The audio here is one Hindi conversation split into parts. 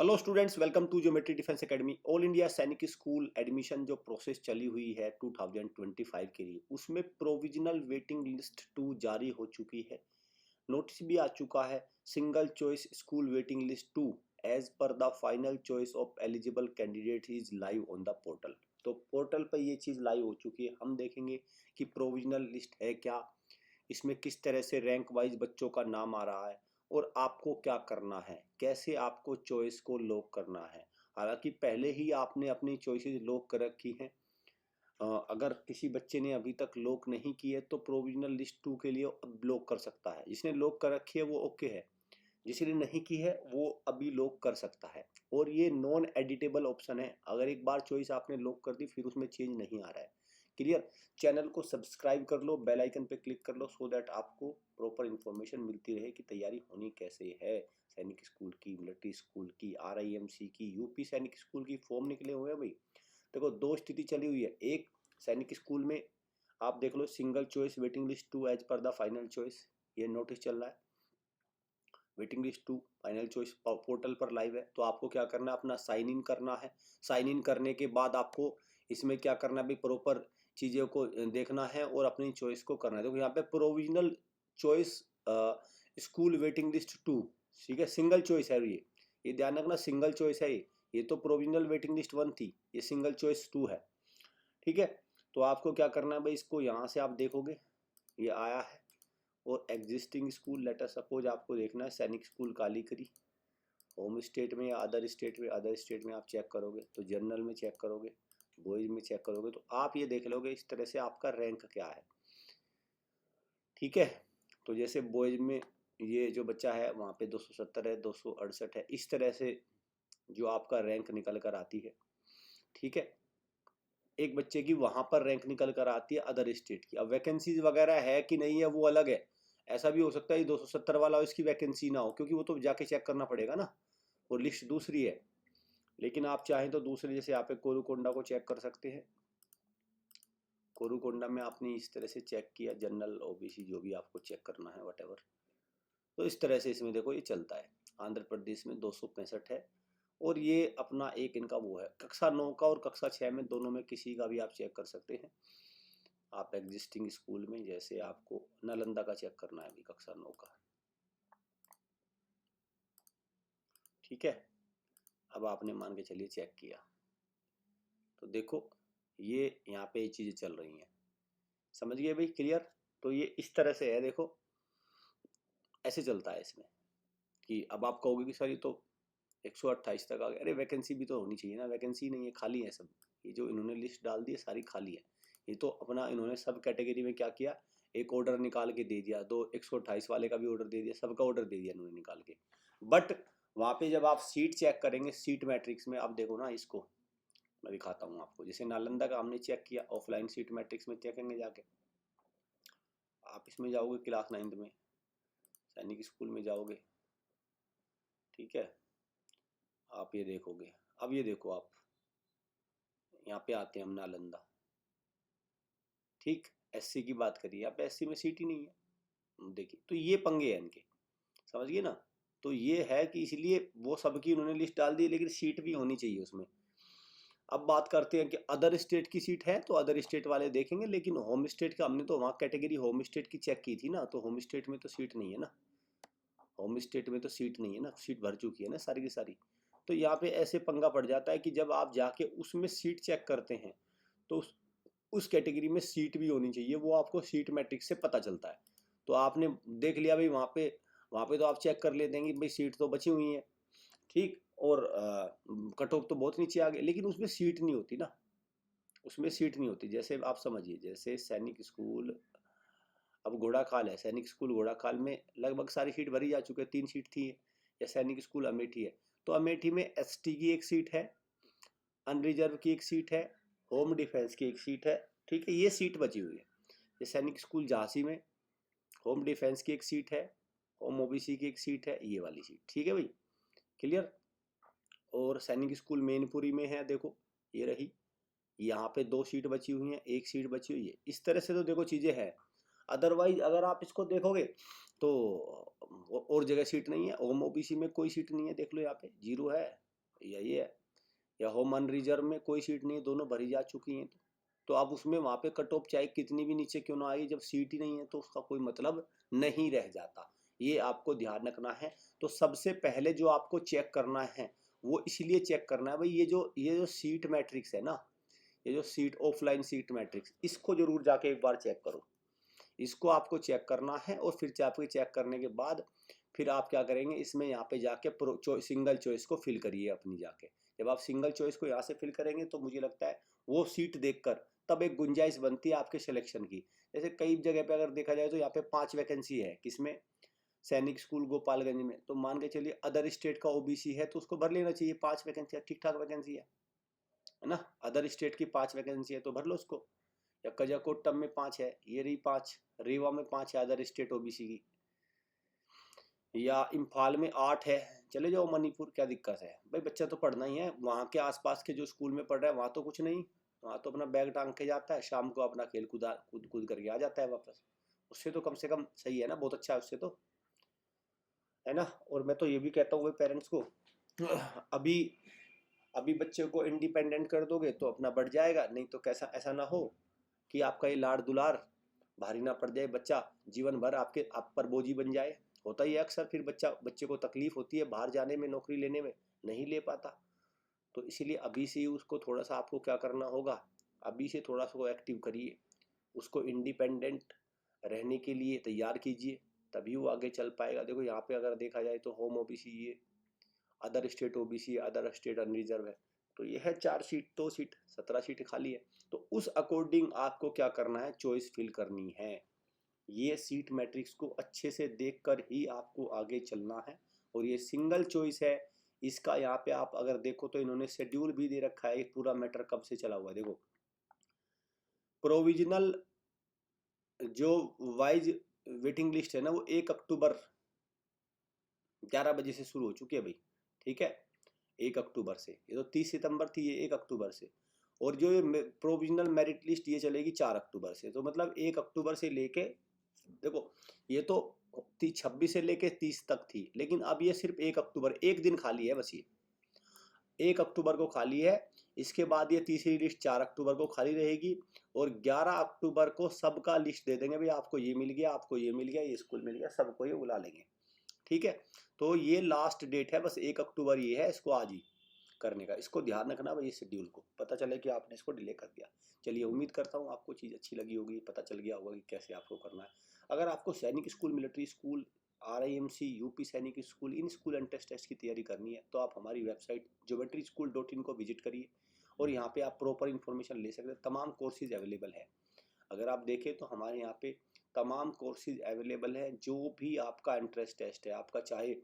Hello students, welcome to geometry defence academy. All India Sainik school admission जो प्रोसेस चली हुई है 2025 के लिए, उसमें प्रोविजनल वेटिंग लिस्ट 2 जारी हो चुकी है। नोटिस भी आ चुका है। Single choice school waiting list 2 as per the final choice of eligible candidate is live on the portal. तो पोर्टल पर ये चीज़ लाइव हो चुकी है। हम देखेंगे कि प्रोविजनल लिस्ट है क्या, इसमें किस तरह से रैंक वाइज बच्चों का नाम आ रहा है और आपको क्या करना है, कैसे आपको चॉइस को लॉक करना है। हालांकि पहले ही आपने अपनी चॉइसेस लॉक कर रखी हैं। अगर किसी बच्चे ने अभी तक लॉक नहीं की है तो प्रोविजनल लिस्ट 2 के लिए अब लॉक कर सकता है। जिसने लॉक कर रखी है वो ओके है, जिसने नहीं की है वो अभी लॉक कर सकता है। और ये नॉन एडिटेबल ऑप्शन है। अगर एक बार चॉइस आपने लॉक कर दी फिर उसमें चेंज नहीं आ रहा है। क्लियर। चैनल को सब्सक्राइब कर लो, बेल आइकन पे क्लिक कर लो, सो दैट आपको प्रॉपर इंफॉर्मेशन मिलती रहे कि तैयारी होनी कैसे है। सैनिक स्कूल की, मिलिट्री स्कूल की, RIMC की, यूपी सैनिक स्कूल की फॉर्म निकले हुए हैं भाई। देखो, दो स्थिति चली हुई है। एक, सैनिक स्कूल में आप देख लो, single choice waiting list 2 as per the final choice, ये नोटिस चल रहा है। Waiting list 2 final choice portal पर लाइव है। तो आपको क्या करना है, अपना साइन इन करना है। साइन इन करने के बाद आपको इसमें क्या करना है भाई, प्रॉपर चीज़ों को देखना है और अपनी चॉइस को करना है। देखो यहाँ पे provisional choice school waiting list 2, ठीक है, सिंगल चॉइस है ये ध्यान रखना, सिंगल चॉइस है ये तो प्रोविजनल वेटिंग लिस्ट 1 थी, ये सिंगल चॉइस 2 है। ठीक है। तो आपको क्या करना है भाई, इसको यहाँ से आप देखोगे ये आया है। और एग्जिस्टिंग स्कूल, लेटर सपोज आपको देखना है सैनिक स्कूल कालीकरी, होम स्टेट में या अदर स्टेट में। अदर स्टेट में आप चेक करोगे तो जनरल में चेक करोगे, बॉयज में चेक करोगे तो आप ये देख लोगे इस तरह से आपका रैंक क्या है। ठीक है। तो जैसे बॉयज में ये जो बच्चा है वहाँ पे 270 है, 268 है, इस तरह से जो आपका रैंक निकल कर आती है। ठीक है। एक बच्चे की वहां पर रैंक निकल कर आती है अदर स्टेट की। अब वैकेंसीज वगैरह है कि नहीं है वो अलग है। ऐसा भी हो सकता है 270 वाला इसकी वैकेंसी ना हो, क्योंकि वो तो जाके चेक करना पड़ेगा ना, वो लिस्ट दूसरी है। लेकिन आप चाहें तो दूसरे, जैसे यहाँ पे कोरुकोंडा को चेक कर सकते हैं। कोरुकोंडा में आपने इस तरह से चेक किया, जनरल OBC जो भी आपको चेक करना है वटेवर, तो इस तरह से इसमें देखो ये चलता है। आंध्र प्रदेश में 265 है। और ये अपना एक इनका वो है, कक्षा 9 का और कक्षा 6 में दोनों में किसी का भी आप चेक कर सकते हैं। आप एग्जिस्टिंग स्कूल में, जैसे आपको नालंदा का चेक करना है अभी, कक्षा 9 का। ठीक है। अब आपने मान के चलिए चेक किया, तो देखो ये यहाँ पे ये चीज़ें चल रही हैं। समझ गए भाई, क्लियर। तो ये इस तरह से है, देखो ऐसे चलता है इसमें। कि अब आप कहोगे कि सर ये तो 128 तक आ गया। अरे वैकेंसी भी तो होनी चाहिए ना, वैकेंसी नहीं है, खाली है सब। ये जो इन्होंने लिस्ट डाल दी है सारी खाली है। ये तो अपना इन्होंने सब कैटेगरी में क्या किया, एक ऑर्डर निकाल के दे दिया, दो 128 वाले का भी ऑर्डर दे दिया, सबका ऑर्डर दे दिया इन्होंने निकाल के। बट वहाँ पे जब आप सीट चेक करेंगे, सीट मैट्रिक्स में आप देखो ना, इसको मैं दिखाता हूँ आपको। जैसे नालंदा का हमने चेक किया ऑफलाइन, सीट मैट्रिक्स में चेकेंगे जाके। आप इसमें जाओगे क्लास 9 में, सैनिक स्कूल में जाओगे। ठीक है। आप ये देखोगे, अब ये देखो आप, यहाँ पे आते हैं हम नालंदा। ठीक। SC की बात करिए, यहाँ पे SC में सीट ही नहीं है। देखिए, तो ये पंगे हैं इनके, समझिए ना। तो ये है कि इसलिए वो सबकी उन्होंने लिस्ट डाल दी, लेकिन सीट भी होनी चाहिए उसमें। अब बात करते हैं कि अदर स्टेट की सीट है तो अदर स्टेट वाले देखेंगे, लेकिन होम स्टेट का हमने तो वहाँ कैटेगरी होम स्टेट की चेक की थी ना, तो होम स्टेट में तो सीट नहीं है ना। होम स्टेट में तो सीट नहीं है ना, सीट भर चुकी है ना सारी की सारी। तो यहाँ पे ऐसे पंगा पड़ जाता है कि जब आप जाके उसमें सीट चेक करते हैं तो उस कैटेगरी में सीट भी होनी चाहिए, वो आपको सीट मैट्रिक्स से पता चलता है। तो आपने देख लिया भाई, वहाँ पे तो आप चेक कर लेते हैं कि भाई सीट तो बची हुई है। ठीक। और कट ऑफ तो बहुत नीचे आ गए, लेकिन उसमें सीट नहीं होती ना, उसमें सीट नहीं होती। जैसे आप समझिए, जैसे सैनिक स्कूल अब घोड़ा खाल है, सैनिक स्कूल घोड़ा खाल में लगभग सारी सीट भरी जा चुकी है, 3 सीट थी। या सैनिक स्कूल अमेठी है, तो अमेठी में ST की एक सीट है, अनरिजर्व की एक सीट है, होम डिफेंस की एक सीट है। ठीक है, ये सीट बची हुई है। ये सैनिक स्कूल झांसी में होम डिफेंस की एक सीट है, होम OBC की एक सीट है, ये वाली सीट। ठीक है भाई, क्लियर। और सैनिक स्कूल मैनपुरी में है, देखो ये रही। यहाँ पे 2 सीट बची हुई हैं, एक सीट बची हुई है। इस तरह से तो देखो चीज़ें हैं। अदरवाइज अगर आप इसको देखोगे तो और जगह सीट नहीं है, होम OBC में कोई सीट नहीं है, देख लो यहाँ पे 0 है। यही है, या होम अनरिजर्व में कोई सीट नहीं है, दोनों भरी जा चुकी हैं। तो आप उसमें वहाँ पे कट ऑफ चाहे कितनी भी नीचे क्यों ना आई, जब सीट ही नहीं है तो उसका कोई मतलब नहीं रह जाता। ये आपको ध्यान रखना है। तो सबसे पहले जो आपको चेक करना है वो इसलिए चेक करना है भाई, ये जो सीट मैट्रिक्स है ना, ये जो सीट ऑफलाइन सीट मैट्रिक्स, इसको जरूर जाके एक बार चेक करो। इसको आपको चेक करना है और फिर आपके चेक करने के बाद फिर आप क्या करेंगे, इसमें यहाँ पे जाके सिंगल चॉइस को फिल करिए अपनी जाके। जब आप सिंगल चॉइस को यहाँ से फिल करेंगे तो मुझे लगता है वो सीट देखकर तब एक गुंजाइश बनती है आपके सिलेक्शन की। जैसे कई जगह पे अगर देखा जाए तो यहाँ पे 5 वैकेंसी है, किसमें, सैनिक स्कूल गोपालगंज में। तो मान के चलिए अदर स्टेट का ओबीसी है तो उसको भर लेना चाहिए, 5 वैकेंसी है, ठीक ठाक वैकेंसी है ना। अदर स्टेट की 5 वैकेंसी है तो भर लो उसको। या कजाकोटम में 5 है, ये रही 5, रीवा में 5 है अदर स्टेट ओबीसी की, या इम्फाल में 8 है, चले जाओ मणिपुर, क्या दिक्कत है भाई, बच्चा तो पढ़ना ही है। वहाँ के आसपास के जो स्कूल में पढ़ रहा है वहाँ तो कुछ नहीं, वहाँ तो अपना बैग टांग के जाता है, शाम को अपना खेल कूद कूद करके आ जाता है वापस। उससे तो कम से कम सही है ना, बहुत अच्छा है उससे तो, है ना। और मैं तो ये भी कहता हूँ पेरेंट्स को, अभी अभी बच्चे को इंडिपेंडेंट कर दोगे तो अपना बढ़ जाएगा, नहीं तो कैसा ऐसा ना हो कि आपका ये लाड़ दुलार भारी ना पड़ जाए, बच्चा जीवन भर आप पर बोझी बन जाए। होता ही है अक्सर, फिर बच्चे को तकलीफ होती है बाहर जाने में, नौकरी लेने में, नहीं ले पाता। तो इसीलिए अभी से ही उसको थोड़ा सा आपको क्या करना होगा, अभी से थोड़ा सा एक्टिव करिए, उसको इंडिपेंडेंट रहने के लिए तैयार कीजिए, तभी वो आगे चल पाएगा। देखो यहाँ पे अगर देखा जाए तो होम ओबीसी ये, other state OBC, other state unreserved है, तो ये है 4 सीट, 2 सीट, 17 सीट खाली है। तो उस अकॉर्डिंग आपको क्या करना है, चॉइस फिल करनी है। ये सीट मैट्रिक्स को अच्छे से देखकर ही आपको आगे चलना है। और ये सिंगल चॉइस है, इसका यहाँ पे आप अगर देखो तो इन्होंने शेड्यूल भी दे रखा है, पूरा मैटर कब से चला हुआ है। देखो प्रोविजनल जो वाइज वेटिंग लिस्ट है ना, वो 1 अक्टूबर 11 बजे से शुरू हो चुकी है भाई, ठीक है। 1 अक्टूबर से, ये तो 30 सितंबर थी, ये 1 अक्टूबर से। और जो ये प्रोविजनल मेरिट लिस्ट ये चलेगी 4 अक्टूबर से। तो मतलब 1 अक्टूबर से लेके, देखो ये तो 26 से लेके 30 तक थी, लेकिन अब ये सिर्फ 1 अक्टूबर, एक दिन खाली है बस, ये 1 अक्टूबर को खाली है। इसके बाद ये तीसरी लिस्ट 4 अक्टूबर को खाली रहेगी, और 11 अक्टूबर को सबका लिस्ट दे देंगे भाई, आपको ये मिल गया, आपको ये मिल गया, ये स्कूल मिल गया, सबको ये बुला लेंगे, ठीक है। तो ये लास्ट डेट है बस, 1 अक्टूबर ये है, इसको आज ही करने का, इसको ध्यान रखना भाई, शेड्यूल को पता चले कि आपने इसको डिले कर दिया। चलिए उम्मीद करता हूँ आपको चीज़ अच्छी लगी होगी, पता चल गया होगा कि कैसे आपको करना है। अगर आपको Sainik school, military school, RIMC, UP Sainik school, इन स्कूल एंड टेस्ट की तैयारी करनी है तो आप हमारी वेबसाइट geometry-school.in को विजिट करिए, और यहाँ पे आप प्रॉपर इन्फॉर्मेशन ले सकते हैं। तमाम कोर्सेज अवेलेबल है, अगर आप देखें तो हमारे यहाँ पे तमाम कोर्सेज अवेलेबल है। जो भी आपका इंटरेस्ट टेस्ट है, आपका चाहे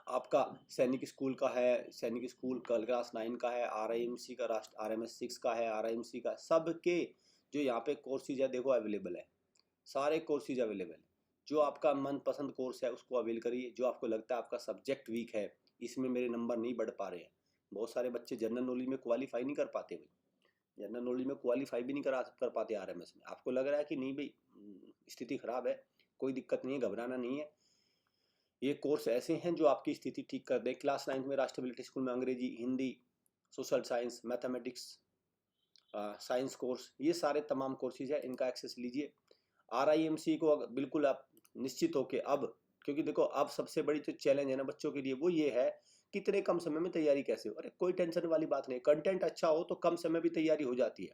आपका सैनिक स्कूल का है, सैनिक स्कूल क्लास 9 का है, आरआईएमसी का, राष्ट्र RMS 6 का है, आरआईएमसी का, सबके जो यहाँ पे कोर्सेज है देखो अवेलेबल है, सारे कोर्सेज अवेलेबल है। जो आपका मनपसंद कोर्स है उसको अवेल करिए। जो आपको लगता है आपका सब्जेक्ट वीक है, इसमें मेरे नंबर नहीं बढ़ पा रहे हैं, बहुत सारे बच्चे जनरल नॉलेज में क्वालिफाई नहीं कर पाते भाई, जनरल नॉलेज में क्वालिफाई भी नहीं कर पाते आरएमएस में। आपको लग रहा है कि नहीं भाई स्थिति खराब है, कोई दिक्कत नहीं है, घबराना नहीं है। ये कोर्स ऐसे हैं जो आपकी स्थिति ठीक कर दें। क्लास 9 में राष्ट्रबिलिटी स्कूल में अंग्रेजी, Hindi, social science, mathematics, science course, ये सारे तमाम कोर्सेज है, इनका एक्सेस लीजिए। आरआईएमसी को बिल्कुल आप निश्चित होके, अब क्योंकि देखो अब सबसे बड़ी जो चैलेंज है ना बच्चों के लिए वो ये है, कितने कम समय में तैयारी कैसे हो। अरे कोई टेंशन वाली बात नहीं, कंटेंट अच्छा हो तो कम समय भी तैयारी हो जाती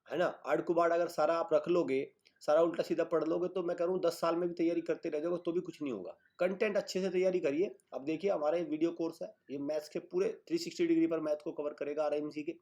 है ना। आड़ कुबाड़ अगर सारा आप रख लोगे, सारा उल्टा सीधा पढ़ लोगे, तो मैं करूँ 10 साल में भी तैयारी करते रह जाओगे तो भी कुछ नहीं होगा। कंटेंट अच्छे से तैयारी करिए। अब देखिए हमारे वीडियो कोर्स है, ये मैथ्स के पूरे 360 डिग्री पर मैथ को कवर करेगा आरआईएमसी के।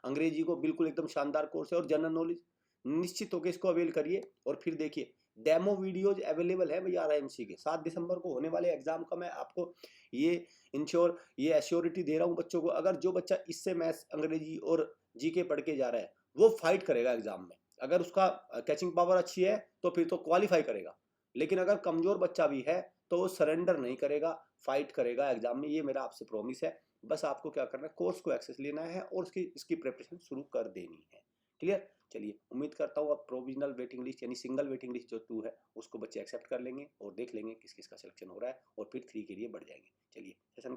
अंग्रेजी को बिल्कुल एकदम शानदार कोर्स है, और जनरल नॉलेज निश्चित होकर इसको अवेल करिए। और फिर देखिए डेमो वीडियोज अवेलेबल है भैया आरआईएमसी के। 7 दिसंबर को होने वाले एग्जाम का मैं आपको ये एश्योरिटी दे रहा हूँ बच्चों को, अगर जो बच्चा इससे मैथ्स, अंग्रेजी और जीके पढ़ के जा रहा है वो फाइट करेगा एग्जाम में। अगर उसका कैचिंग पावर अच्छी है तो फिर तो क्वालिफाई करेगा, लेकिन अगर कमजोर बच्चा भी है तो वो सरेंडर नहीं करेगा, फाइट करेगा एग्जाम में। ये मेरा आपसे प्रॉमिस है। बस आपको क्या करना है, कोर्स को एक्सेस लेना है और इसकी प्रिपरेशन शुरू कर देनी है। क्लियर। चलिए उम्मीद करता हूँ अब प्रोविजनल वेटिंग लिस्ट यानी सिंगल वेटिंग लिस्ट जो 2 है उसको बच्चे एक्सेप्ट कर लेंगे और देख लेंगे किस किस का सिलेक्शन हो रहा है, और फिर 3 के लिए बढ़ जाएंगे। चलिए